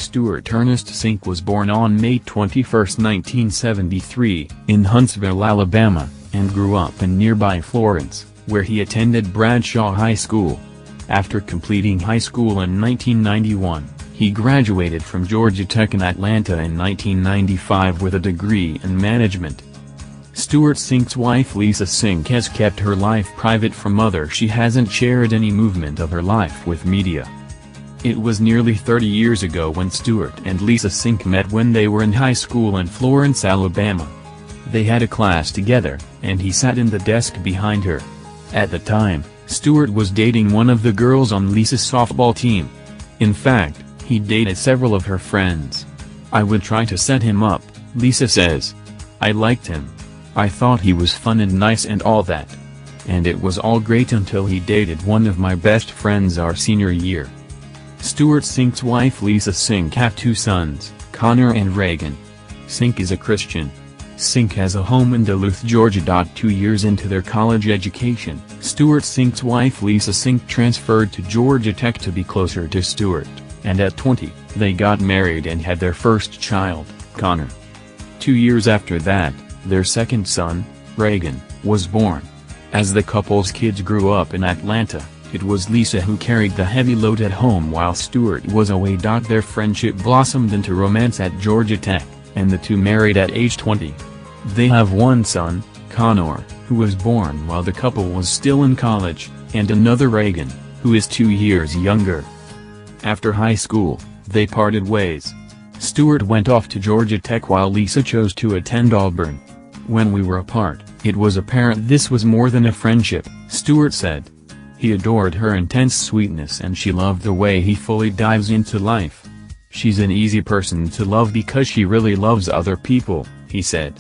Stewart Ernest Cink was born on May 21, 1973, in Huntsville, Alabama, and grew up in nearby Florence, where he attended Bradshaw High School. After completing high school in 1991, he graduated from Georgia Tech in Atlanta in 1995 with a degree in management. Stewart Cink's wife Lisa Cink has kept her life private from others. She hasn't shared any movement of her life with media. It was nearly 30 years ago when Stewart and Lisa Cink met when they were in high school in Florence, Alabama. They had a class together, and he sat in the desk behind her. At the time, Stewart was dating one of the girls on Lisa's softball team. In fact, he dated several of her friends. "I would try to set him up," Lisa says. "I liked him. I thought he was fun and nice and all that. And it was all great until he dated one of my best friends our senior year." Stewart Cink's wife Lisa Cink have two sons, Connor and Reagan. Cink is a Christian. Cink has a home in Duluth, Georgia. 2 years into their college education, Stewart Cink's wife Lisa Cink transferred to Georgia Tech to be closer to Stewart, and at 20, they got married and had their first child, Connor. 2 years after that, their second son, Reagan, was born. As the couple's kids grew up in Atlanta, it was Lisa who carried the heavy load at home while Stewart was away. Their friendship blossomed into romance at Georgia Tech, and the two married at age 20. They have one son, Connor, who was born while the couple was still in college, and another Reagan, who is 2 years younger. After high school, they parted ways. Stewart went off to Georgia Tech while Lisa chose to attend Auburn. "When we were apart, it was apparent this was more than a friendship," Stewart said. He adored her intense sweetness and she loved the way he fully dives into life. "She's an easy person to love because she really loves other people," he said.